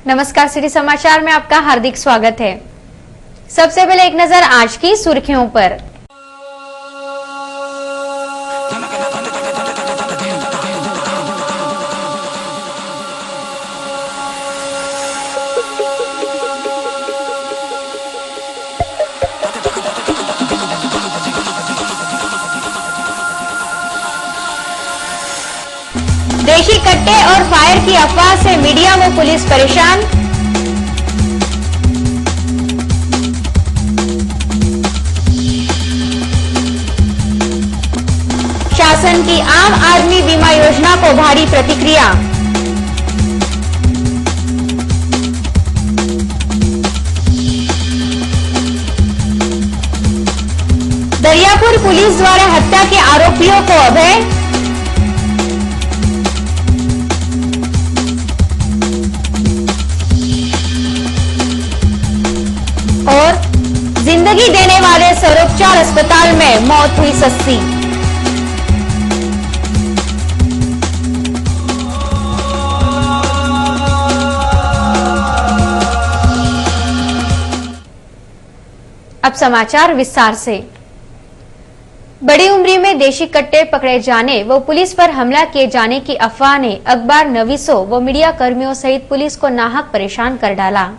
नमस्कार, सिटी समाचार में आपका हार्दिक स्वागत है। सबसे पहले एक नजर आज की सुर्खियों पर। देशी कट्टे और फायर की अफवाह से मीडिया व पुलिस परेशान। शासन की आम आदमी बीमा योजना को भारी प्रतिक्रिया। दरियापुर पुलिस द्वारा हत्या के आरोपियों को अभय। और जिंदगी देने वाले सर्वोपचार अस्पताल में मौत हुई सस्ती। अब समाचार विस्तार से। बड़ी उम्र में देशी कट्टे पकड़े जाने व पुलिस पर हमला किए जाने की अफवाह ने अखबार नवीसों व मीडिया कर्मियों सहित पुलिस को नाहक परेशान कर डाला।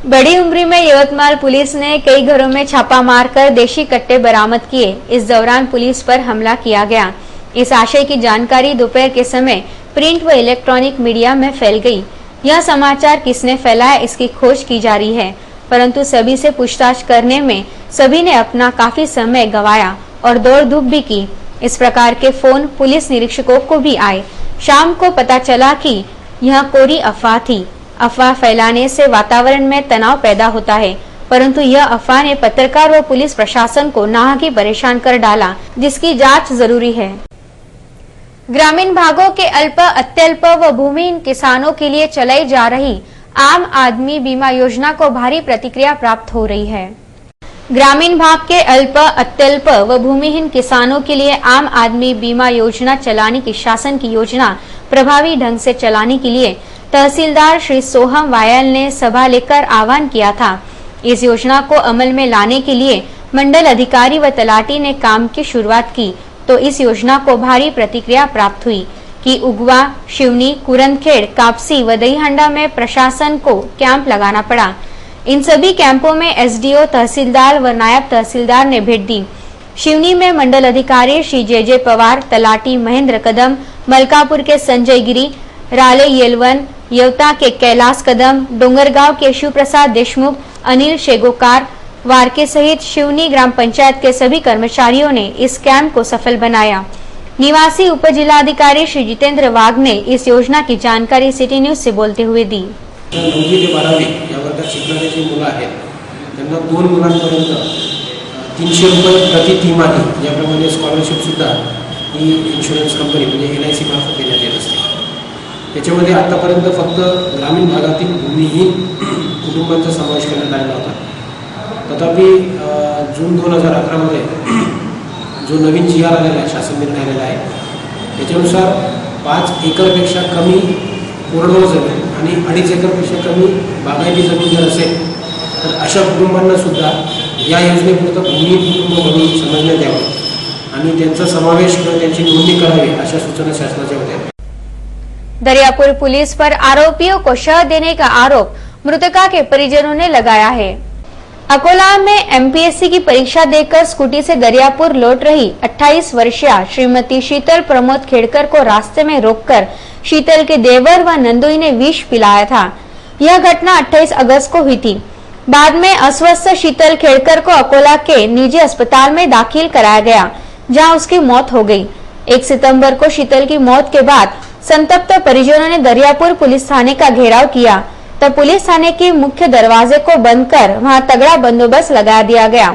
बड़ी उम्री में यवतमाल पुलिस ने कई घरों में छापा मारकर देशी कट्टे बरामद किए। इस दौरान पुलिस पर हमला किया गया। इस आशय की जानकारी दोपहर के समय प्रिंट व इलेक्ट्रॉनिक मीडिया में फैल गई। यह समाचार किसने फैलाया, इसकी खोज की जा रही है, परंतु सभी से पूछताछ करने में सभी ने अपना काफी समय गंवाया और दौड़ धूप भी की। इस प्रकार के फोन पुलिस निरीक्षकों को भी आए। शाम को पता चला कि यह कोरी अफवाह थी। अफवाह फैलाने से वातावरण में तनाव पैदा होता है, परंतु यह अफवाह ने पत्रकार व पुलिस प्रशासन को नाहक ही परेशान कर डाला, जिसकी जांच जरूरी है। ग्रामीण भागों के अल्प, अत्यल्प व भूमिहीन किसानों के लिए चलाई जा रही आम आदमी बीमा योजना को भारी प्रतिक्रिया प्राप्त हो रही है। ग्रामीण भाग के अल्प, अत्यल्प व भूमिहीन किसानों के लिए आम आदमी बीमा योजना चलाने की शासन की योजना प्रभावी ढंग से चलाने के लिए तहसीलदार श्री सोहम वायल ने सभा लेकर आह्वान किया था। इस योजना को अमल में लाने के लिए मंडल अधिकारी व तलाटी ने काम की शुरुआत की, तो इस योजना को भारी प्रतिक्रिया प्राप्त हुई कि उगवा, शिवनी, कुरनखेड़, कापसी व दहीहंडा में प्रशासन को कैंप लगाना पड़ा। इन सभी कैंपों में एसडीओ, तहसीलदार व नायब तहसीलदार ने भेंट दी। शिवनी में मंडल अधिकारी श्री जे पवार, तलाटी महेंद्र कदम, मलकापुर के संजय गिरी, राले येलवन, यवता के कैलाश कदम, डोंगरगांव के शिव प्रसाद देशमुख, अनिल शेगोकार, वारके सहित शिवनी ग्राम पंचायत के सभी कर्मचारियों ने इस कैंप को सफल बनाया। निवासी उप जिलाधिकारी श्री जितेंद्र वाघ ने इस योजना की जानकारी सिटी न्यूज से बोलते हुए दी। 9वी ते 12वी या वर्गात शिकणारे जे मुलं आहेत त्यांना 2 मुलांपर्यंत 300 रुपये प्रति तिमाही याप्रमाणे स्कॉलरशिप सुद्धा ही इन्शुरन्स कंपनी म्हणजे LIC मार्फत देण्यात येत असते। त्याच्यामध्ये आतापर्यंत फक्त ग्रामीण भागातील भूमिहीन कुटुंबांचा समावेश करण्यात आलेला होता। तथापि जून 2011 मध्ये जो नवीन GR आलेला आहे, शासन निर्णय आलेला आहे, त्याच्यानुसार 5 एकरपेक्षा कमी कोरडवाहू जमीन आणि 2.5 एकरपेक्षा कमी बागायती जमीन जर असेल तर अशा कुटुंबांना सुद्धा या योजनेपुरतं भूमिहीन कुटुंब म्हणून समजण्यात यावं आणि त्यांचा समावेश किंवा त्यांची नोंदणी करावी अशा सूचना शासनाच्या होत्या। दरियापुर पुलिस पर आरोपियों को शह देने का आरोप मृतका के परिजनों ने लगाया है। अकोला में MPSC की परीक्षा देकर स्कूटी से दरियापुर लौट रही 28 वर्षीय श्रीमती शीतल प्रमोद खेड़कर को रास्ते में रोककर शीतल के देवर व नंदोई ने विष पिलाया था। यह घटना 28 अगस्त को हुई थी। बाद में अस्वस्थ शीतल खेड़कर को अकोला के निजी अस्पताल में दाखिल कराया गया, जहां उसकी मौत हो गई। 1 सितंबर को शीतल की मौत के बाद संतप्त परिजनों ने दरियापुर पुलिस थाने का घेराव किया, तब पुलिस थाने के मुख्य दरवाजे को बंद कर वहां तगड़ा बंदोबस्त लगा दिया गया।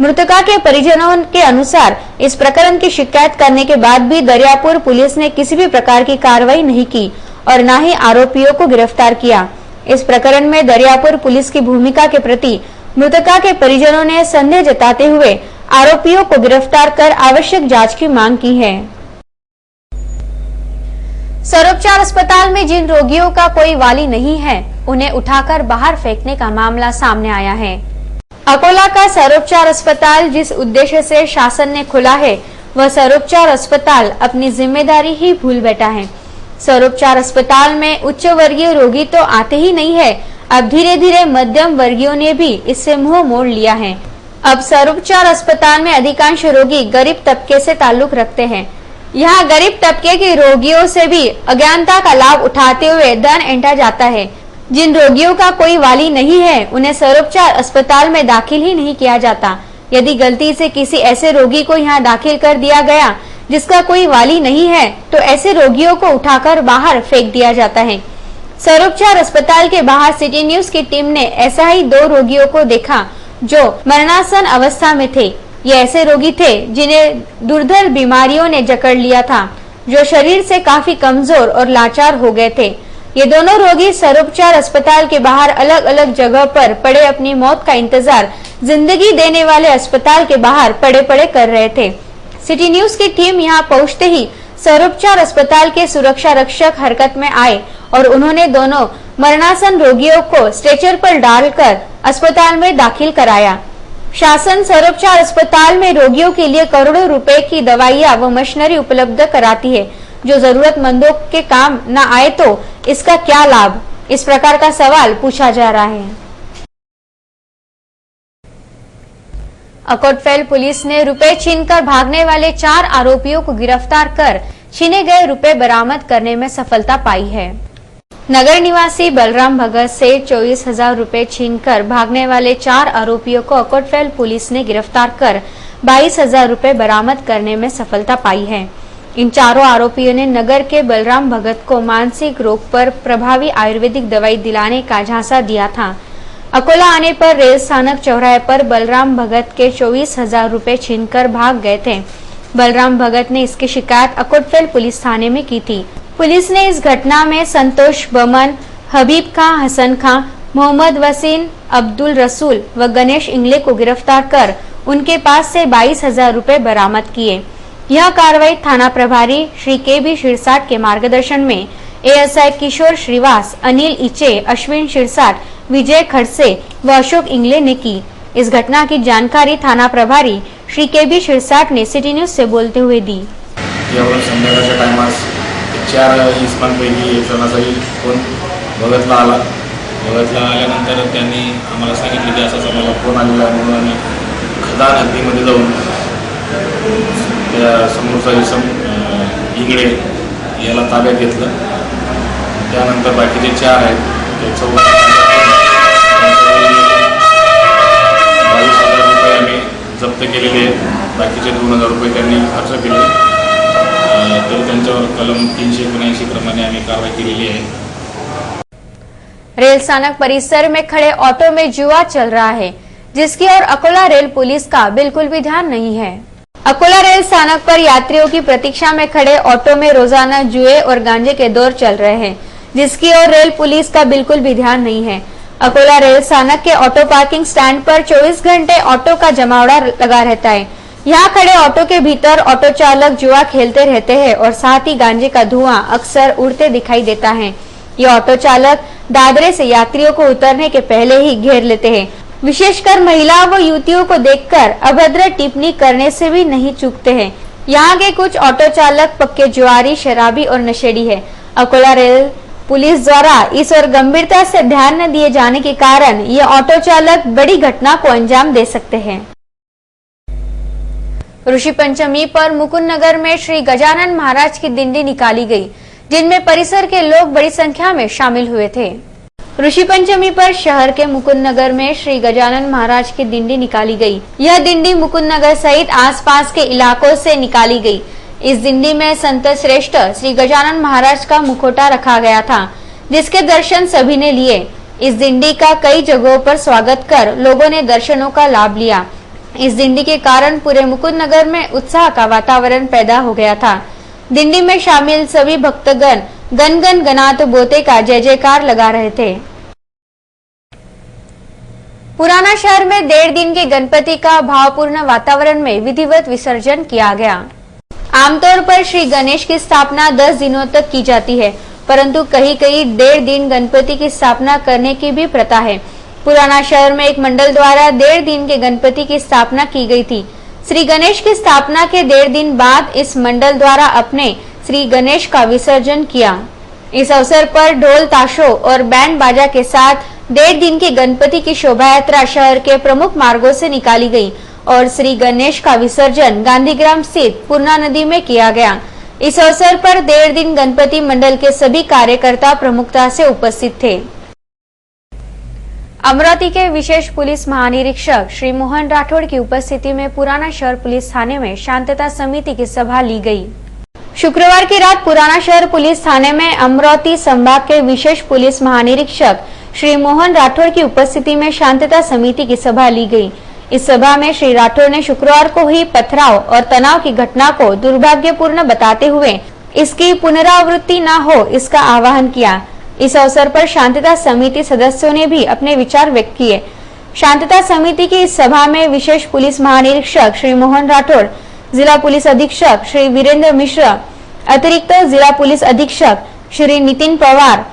मृतका के परिजनों के अनुसार इस प्रकरण की शिकायत करने के बाद भी दरियापुर पुलिस ने किसी भी प्रकार की कार्रवाई नहीं की और न ही आरोपियों को गिरफ्तार किया। इस प्रकरण में दरियापुर पुलिस की भूमिका के प्रति मृतका के परिजनों ने संदेह जताते हुए आरोपियों को गिरफ्तार कर आवश्यक जांच की मांग की है। सर्वोपचार अस्पताल में जिन रोगियों का कोई वाली नहीं है, उन्हें उठाकर बाहर फेंकने का मामला सामने आया है। अकोला का सर्वोपचार अस्पताल जिस उद्देश्य से शासन ने खोला है, वह सर्वोपचार अस्पताल अपनी जिम्मेदारी ही भूल बैठा है। सर्वोपचार अस्पताल में उच्च वर्गीय रोगी तो आते ही नहीं है, अब धीरे धीरे मध्यम वर्गीयों ने भी इससे मुंह मोड़ लिया है। अब सर्वोपचार अस्पताल में अधिकांश रोगी गरीब तबके से ताल्लुक रखते हैं। यहाँ गरीब तबके के रोगियों से भी अज्ञानता का लाभ उठाते हुए धन ऐंठा जाता है। जिन रोगियों का कोई वाली नहीं है, उन्हें सर्वोपचार अस्पताल में दाखिल ही नहीं किया जाता। यदि गलती से किसी ऐसे रोगी को यहाँ दाखिल कर दिया गया जिसका कोई वाली नहीं है, तो ऐसे रोगियों को उठाकर बाहर फेंक दिया जाता है। सर्वोपचार अस्पताल के बाहर सिटी न्यूज की टीम ने ऐसा ही 2 रोगियों को देखा जो मरणासन अवस्था में थे। ये ऐसे रोगी थे जिन्हें दुर्धर बीमारियों ने जकड़ लिया था, जो शरीर से काफी कमजोर और लाचार हो गए थे। ये दोनों रोगी सर्वोपचार अस्पताल के बाहर अलग अलग जगह पर पड़े अपनी मौत का इंतजार जिंदगी देने वाले अस्पताल के बाहर पड़े पड़े कर रहे थे। सिटी न्यूज की टीम यहां पहुंचते ही सर्वोपचार अस्पताल के सुरक्षा रक्षक हरकत में आए और उन्होंने दोनों मरणासन रोगियों को स्ट्रेचर पर डालकर अस्पताल में दाखिल कराया। शासन सर्वोपचार अस्पताल में रोगियों के लिए करोड़ों रुपए की दवाइयां व मशीनरी उपलब्ध कराती है, जो जरूरतमंदों के काम न आए तो इसका क्या लाभ? इस प्रकार का सवाल पूछा जा रहा है। अकोटफेल पुलिस ने रुपए छीनकर भागने वाले 4 आरोपियों को गिरफ्तार कर छीने गए रुपए बरामद करने में सफलता पाई है। नगर निवासी बलराम भगत से 24,000 रुपए छीनकर भागने वाले 4 आरोपियों को अकोटफेल पुलिस ने गिरफ्तार कर 22,000 रुपए बरामद करने में सफलता पाई है। इन चारों आरोपियों ने नगर के बलराम भगत को मानसिक रोग पर प्रभावी आयुर्वेदिक दवाई दिलाने का झांसा दिया था। अकोला आने पर रेल स्थानक चौराहे पर बलराम भगत के 24,000 रुपए छीनकर भाग गए थे। बलराम भगत ने इसकी शिकायत अकोटफेल पुलिस थाने में की थी। पुलिस ने इस घटना में संतोष बमन, हबीब खां, हसन खां, मोहम्मद वसीन, अब्दुल रसूल व गणेश इंगले को गिरफ्तार कर उनके पास से 22,000 रुपए बरामद किए। यह कार्रवाई थाना प्रभारी श्री के.बी. शिरसाट के मार्गदर्शन में एएसआई किशोर श्रीवास, अनिल इचे, अश्विन शिरसाट, विजय खड़से व अशोक इंगले ने की। इस घटना की जानकारी थाना प्रभारी श्री के.बी. शिरसाट ने सिटी न्यूज से बोलते हुए दी। संध्याकाळच्या टायमास 4 इसमांपैकी एक जणाचाही फोन भगतला आला। भगतला आल्यानंतर त्यांनी आम्हाला सांगितले की असा आम्हाला फोन आलेला आहे म्हणून आम्ही खदान हद्दीमध्ये जाऊन त्या समोरचा इसम इंगळे याला ताब्यात घेतलं। त्यानंतर बाकीचे 4 आहेत ते 22,000 रुपये आम्ही जप्त केलेले आहेत। बाकीचे 2,000 रुपये त्यांनी खर्च केले, तर त्यांच्यावर कलम 379 प्रमाणे आम्ही कारवाई केलेली आहे। रेल स्थानक परिसर में खड़े ऑटो में जुआ चल रहा है, जिसकी ओर अकोला रेल पुलिस का बिल्कुल भी ध्यान नहीं है। अकोला रेल स्थानक पर यात्रियों की प्रतीक्षा में खड़े ऑटो में रोजाना जुए और गांजे के दौर चल रहे हैं, जिसकी ओर रेल पुलिस का बिल्कुल भी ध्यान नहीं है। अकोला रेल स्थानक के ऑटो पार्किंग स्टैंड पर 24 घंटे ऑटो का जमावड़ा लगा रहता है। यहाँ खड़े ऑटो के भीतर ऑटो चालक जुआ खेलते रहते हैं और साथ ही गांजे का धुआं अक्सर उड़ते दिखाई देता है। ये ऑटो चालक दादरे से यात्रियों को उतरने के पहले ही घेर लेते हैं। विशेषकर महिलाओं व युवतियों को देखकर अभद्र टिप्पणी करने से भी नहीं चूकते हैं। यहाँ के कुछ ऑटो चालक पक्के जुआरी, शराबी और नशेड़ी है। अकोला रेल पुलिस द्वारा इस ओर गंभीरता से ध्यान न दिए जाने के कारण ये ऑटो चालक बड़ी घटना को अंजाम दे सकते हैं। ऋषि पंचमी पर मुकुंद नगर में श्री गजानन महाराज की दिंडी निकाली गई, जिनमें परिसर के लोग बड़ी संख्या में शामिल हुए थे। ऋषि पंचमी पर शहर के मुकुंद नगर में श्री गजानन महाराज की दिंडी निकाली गई। यह दिंडी मुकुंद नगर सहित आसपास के इलाकों से निकाली गई। इस दिंडी में संत श्रेष्ठ श्री गजानन महाराज का मुखौटा रखा गया था, जिसके दर्शन सभी ने लिए। इस दिंडी का कई जगहों पर स्वागत कर लोगों ने दर्शनों का लाभ लिया। इस दिंडी के कारण पूरे मुकुंद नगर में उत्साह का वातावरण पैदा हो गया था। दिंडी में शामिल सभी भक्तगण गन गन गनात बोते का जय जयकार लगा रहे थे। पुराना शहर में 1.5 दिन के गणपति का भावपूर्ण वातावरण में विधिवत विसर्जन किया गया। आमतौर पर श्री गणेश की स्थापना 10 दिनों तक की जाती है, परंतु कहीं कहीं 1.5 दिन गणपति की स्थापना करने की भी प्रथा है। पुराना शहर में एक मंडल द्वारा 1.5 दिन के गणपति की स्थापना की गई थी। श्री गणेश की स्थापना के 1.5 दिन बाद इस मंडल द्वारा अपने श्री गणेश का विसर्जन किया। इस अवसर पर ढोल ताशों और बैंड बाजा के साथ 1.5 दिन की गणपति की शोभा यात्रा शहर के प्रमुख मार्गों से निकाली गई और श्री गणेश का विसर्जन गांधीग्राम स्थित पूर्णा नदी में किया गया। इस अवसर पर 1.5 दिन गणपति मंडल के सभी कार्यकर्ता प्रमुखता से उपस्थित थे। अमरावती के विशेष पुलिस महानिरीक्षक श्री मोहन राठौड़ की उपस्थिति में पुराना शहर पुलिस थाने में शांतता समिति की सभा ली गई। शुक्रवार की रात पुराना शहर पुलिस थाने में अमरावती संभाग के विशेष पुलिस महानिरीक्षक श्री मोहन राठौड़ की उपस्थिति में शांतता समिति की सभा ली गई। इस सभा में श्री राठौड़ ने शुक्रवार को हुई पथराव और तनाव की घटना को दुर्भाग्यपूर्ण बताते हुए इसकी पुनरावृत्ति न हो इसका आह्वान किया। इस अवसर पर शांतता समिति सदस्यों ने भी अपने विचार व्यक्त किए। शांतता समिति की इस सभा में विशेष पुलिस महानिरीक्षक श्री मोहन राठौड़, जिला पुलिस अधीक्षक श्री वीरेंद्र मिश्र, अतिरिक्त जिला पुलिस अधीक्षक श्री नितिन पवार,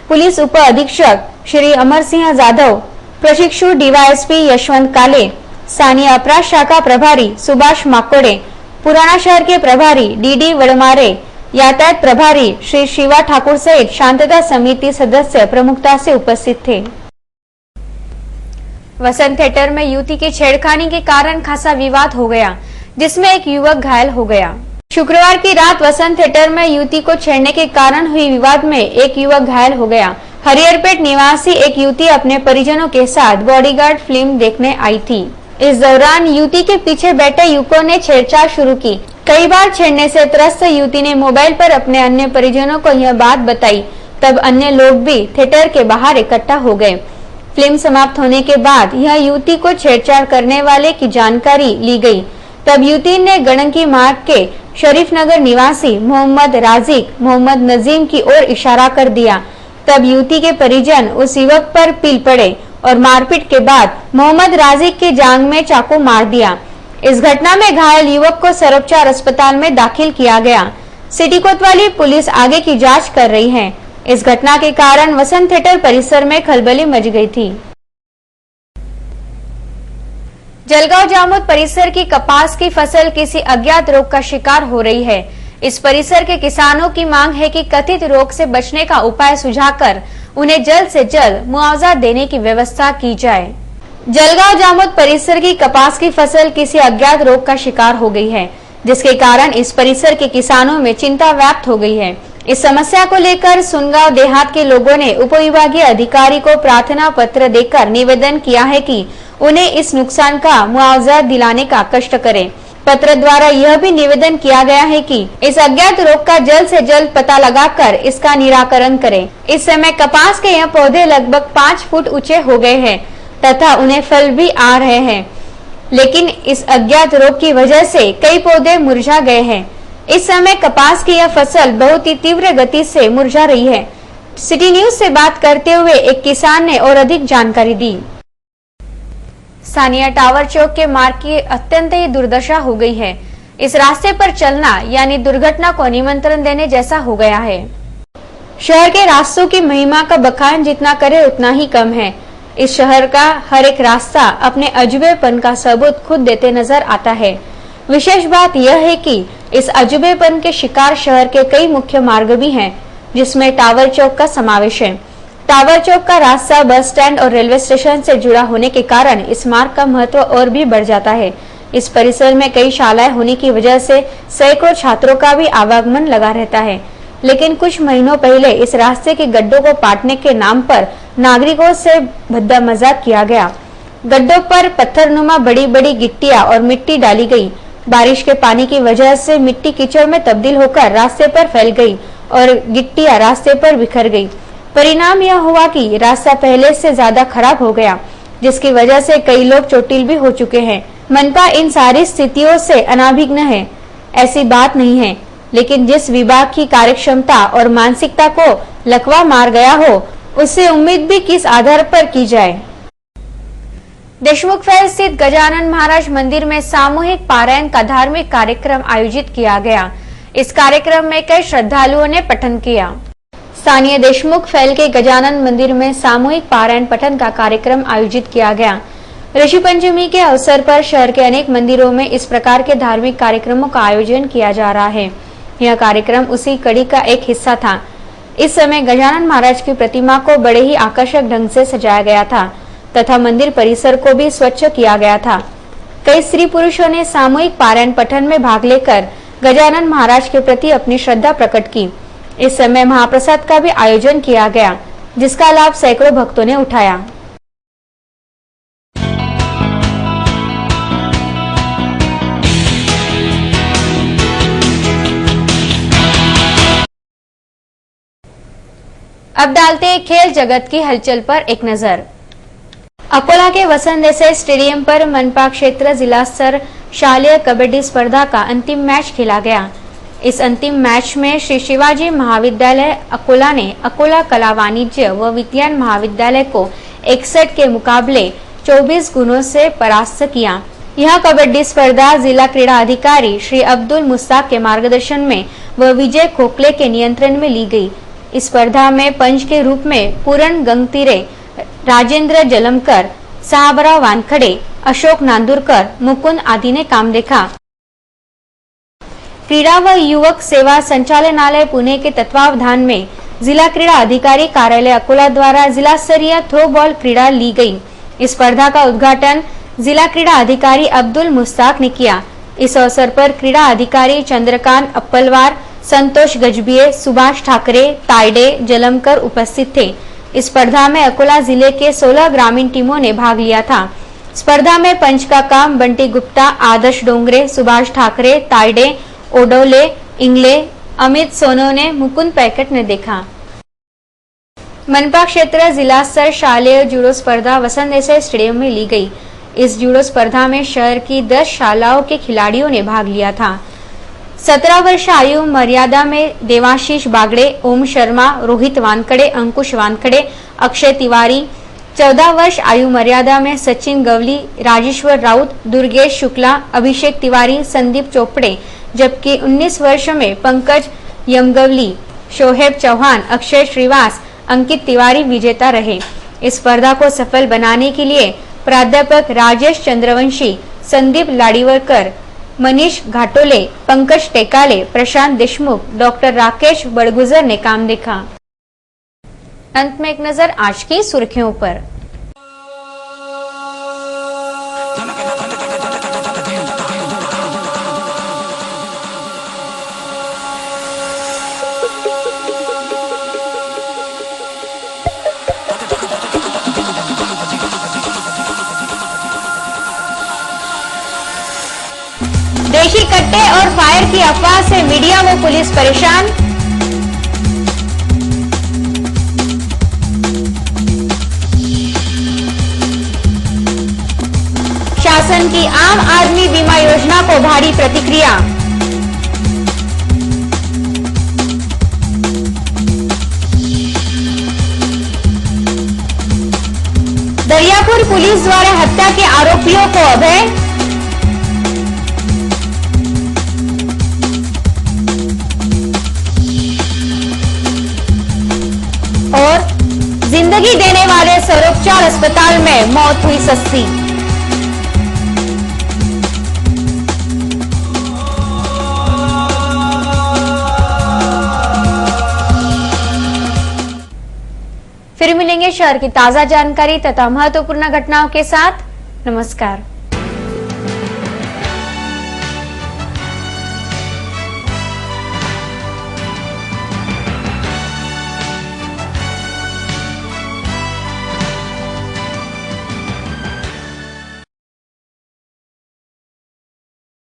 पुलिस उप अधीक्षक श्री अमर सिंह जाधव, प्रशिक्षु डीवाईएसपी यशवंत काले, स्थानीय अपराध शाखा प्रभारी सुभाष माकोड़े, पुराना शहर के प्रभारी डीडी वड़मारे, यातायात प्रभारी श्री शिवा ठाकुर सहित शांतता समिति सदस्य प्रमुखता से उपस्थित थे। वसंत थिएटर में युवती की छेड़खानी के कारण खासा विवाद हो गया, जिसमें एक युवक घायल हो गया। शुक्रवार की रात वसंत थिएटर में युवती को छेड़ने के कारण हुई विवाद में एक युवक घायल हो गया। हरिहरपेट निवासी एक युवती अपने परिजनों के साथ बॉडीगार्ड फिल्म देखने आई थी। इस दौरान युवती के पीछे बैठे युवकों ने छेड़छाड़ शुरू की। कई बार छेड़ने से त्रस्त युवती ने मोबाइल पर अपने अन्य परिजनों को यह बात बताई। तब अन्य लोग भी थिएटर के बाहर इकट्ठा हो गए। फिल्म समाप्त होने के बाद यह युवती को छेड़छाड़ करने वाले की जानकारी ली गई। तब युवती ने गणकी मार्ग के शरीफ नगर निवासी मोहम्मद राजिक मोहम्मद नजीम की ओर इशारा कर दिया। तब युवती के परिजन उस युवक पर पील पड़े और मारपीट के बाद मोहम्मद राजिक की जांघ में चाकू मार दिया। इस घटना में घायल युवक को सर्वोपचार अस्पताल में दाखिल किया गया। सिटी कोतवाली पुलिस आगे की जांच कर रही है। इस घटना के कारण वसंत थिएटर परिसर में खलबली मच गई थी। जलगांव जामोद परिसर की कपास की फसल किसी अज्ञात रोग का शिकार हो रही है। इस परिसर के किसानों की मांग है कि कथित रोग से बचने का उपाय सुझाकर उन्हें जल्द से जल्द मुआवजा देने की व्यवस्था की जाए। जलगांव जामोद परिसर की कपास की फसल किसी अज्ञात रोग का शिकार हो गई है, जिसके कारण इस परिसर के किसानों में चिंता व्याप्त हो गई है। इस समस्या को लेकर सुनगांव देहात के लोगों ने उपविभागीय अधिकारी को प्रार्थना पत्र देकर निवेदन किया है कि उन्हें इस नुकसान का मुआवजा दिलाने का कष्ट करें। पत्र द्वारा यह भी निवेदन किया गया है कि इस अज्ञात रोग का जल्द से जल्द पता लगाकर इसका निराकरण करें। इस समय कपास के यह पौधे लगभग 5 फुट ऊंचे हो गए हैं तथा उन्हें फल भी आ रहे हैं, लेकिन इस अज्ञात रोग की वजह से कई पौधे मुरझा गए हैं। इस समय कपास की यह फसल बहुत ही तीव्र गति से मुरझा रही है। सिटी न्यूज से बात करते हुए एक किसान ने और अधिक जानकारी दी। स्थानीय टावर चौक के मार्ग की अत्यंत ही दुर्दशा हो गई है। इस रास्ते पर चलना यानी दुर्घटना को निमंत्रण देने जैसा हो गया है। शहर के रास्तों की महिमा का बखान जितना करे उतना ही कम है। इस शहर का हर एक रास्ता अपने अजूबेपन का सबूत खुद देते नजर आता है। विशेष बात यह है कि इस अजूबेपन के शिकार शहर के कई मुख्य मार्ग भी हैं, जिसमें टावर चौक का समावेश है। टावर चौक का रास्ता बस स्टैंड और रेलवे स्टेशन से जुड़ा होने के कारण इस मार्ग का महत्व और भी बढ़ जाता है। इस परिसर में कई शालाएं होने की वजह से सैकड़ों छात्रों का भी आवागमन लगा रहता है, लेकिन कुछ महीनों पहले इस रास्ते के गड्ढों को पाटने के नाम पर नागरिकों से भद्दा मजाक किया गया। गड्ढों पर पत्थरनुमा बड़ी बड़ी गिट्टियां और मिट्टी डाली गई। बारिश के पानी की वजह से मिट्टी कीचड़ में तब्दील होकर रास्ते पर फैल गई और गिट्टियां रास्ते पर बिखर गई। परिणाम यह हुआ कि रास्ता पहले से ज्यादा खराब हो गया, जिसकी वजह से कई लोग चोटिल भी हो चुके हैं। मनपा इन सारी स्थितियों से अनाभिज्ञ है, ऐसी बात नहीं है, लेकिन जिस विभाग की कार्यक्षमता और मानसिकता को लकवा मार गया हो, उससे उम्मीद भी किस आधार पर की जाए। देशमुख फैल स्थित गजानन महाराज मंदिर में सामूहिक पारायण का धार्मिक कार्यक्रम आयोजित किया गया। इस कार्यक्रम में कई श्रद्धालुओं ने पठन किया। स्थानीय देशमुख फैल के गजानन मंदिर में सामूहिक पारायण पठन का कार्यक्रम आयोजित किया गया। ऋषि पंचमी के अवसर पर शहर के अनेक मंदिरों में इस प्रकार के धार्मिक कार्यक्रमों का आयोजन किया जा रहा है। यह कार्यक्रम उसी कड़ी का एक हिस्सा था। इस समय गजानन महाराज की प्रतिमा को बड़े ही आकर्षक ढंग से सजाया गया था तथा मंदिर परिसर को भी स्वच्छ किया गया था। कई स्त्री पुरुषों ने सामूहिक पारायण पठन में भाग लेकर गजानन महाराज के प्रति अपनी श्रद्धा प्रकट की। इस समय महाप्रसाद का भी आयोजन किया गया, जिसका लाभ सैकड़ों भक्तों ने उठाया। अब डालते हैं खेल जगत की हलचल पर एक नजर। अकोला के वसंत देसाई स्टेडियम पर मनपा क्षेत्र जिला स्तर शालेय कबड्डी स्पर्धा का अंतिम मैच खेला गया। इस अंतिम मैच में श्री शिवाजी महाविद्यालय अकोला ने अकोला कला वाणिज्य व विज्ञान महाविद्यालय को 61 के मुकाबले 24 गुणों से परास्त किया। यह कबड्डी स्पर्धा जिला क्रीड़ा अधिकारी श्री अब्दुल मुस्ताक के मार्गदर्शन में व विजय खोखले के नियंत्रण में ली गई। इस स्पर्धा में पंच के रूप में पूरन गंगतीरे, राजेंद्र जलमकर, साहबराव वानखड़े, अशोक नांदुरकर, मुकुंद आदि ने काम देखा। क्रीड़ा व युवक सेवा संचालनालय पुणे के तत्वावधान में जिला क्रीड़ा अधिकारी कार्यालय अकोला द्वारा जिला स्तरीय थ्रो बॉल क्रीड़ा ली गई। इस स्पर्धा का उद्घाटन जिला क्रीड़ा अधिकारी अब्दुल मुस्ताक ने किया। इस अवसर पर क्रीड़ा अधिकारी चंद्रकांत अप्पलवार, संतोष गजबिये, सुभाष ठाकरे, ताइडे, जलमकर उपस्थित थे। इस स्पर्धा में अकोला जिले के 16 ग्रामीण टीमों ने भाग लिया था। स्पर्धा में पंच का काम बंटी गुप्ता, आदर्श डोंगरे, सुभाष ठाकरे, ताइडे, ओडोले, इंगले, अमित सोनोने, मुकुंद पैकेट ने देखा। मनपा क्षेत्र जिला स्तर शालेय जूडो स्पर्धा वसंत देसाई स्टेडियम में ली गई। इस जूडो स्पर्धा में शहर की 10 शालाओं के खिलाड़ियों ने भाग लिया था। 17 वर्ष आयु मर्यादा में देवाशीष बागड़े, ओम शर्मा, रोहित वानखड़े, अंकुश वानखड़े, अक्षय तिवारी, 14 वर्ष आयु मर्यादा में सचिन गवली, राजेश्वर राउत, दुर्गेश शुक्ला, अभिषेक तिवारी, संदीप चोपड़े, जबकि 19 वर्ष में पंकज यमगवली, शोहेब चौहान, अक्षय श्रीवास, अंकित तिवारी विजेता रहे। इस स्पर्धा को सफल बनाने के लिए प्राध्यापक राजेश चंद्रवंशी, संदीप लाड़ीवरकर, मनीष घाटोले, पंकज टेकाले, प्रशांत देशमुख, डॉक्टर राकेश बड़गुजर ने काम देखा। अंत में एक नजर आज की सुर्खियों पर। देशी कट्टे और फायर की अफवाह से मीडिया व पुलिस परेशान। शासन की आम आदमी बीमा योजना को भारी प्रतिक्रिया। दरियापुर पुलिस द्वारा हत्या के आरोपियों को अभय। और जिंदगी देने वाले सर्वोपचार अस्पताल में मौत हुई सस्ती। फिर मिलेंगे शहर की ताजा जानकारी तथा महत्वपूर्ण घटनाओं के साथ। नमस्कार।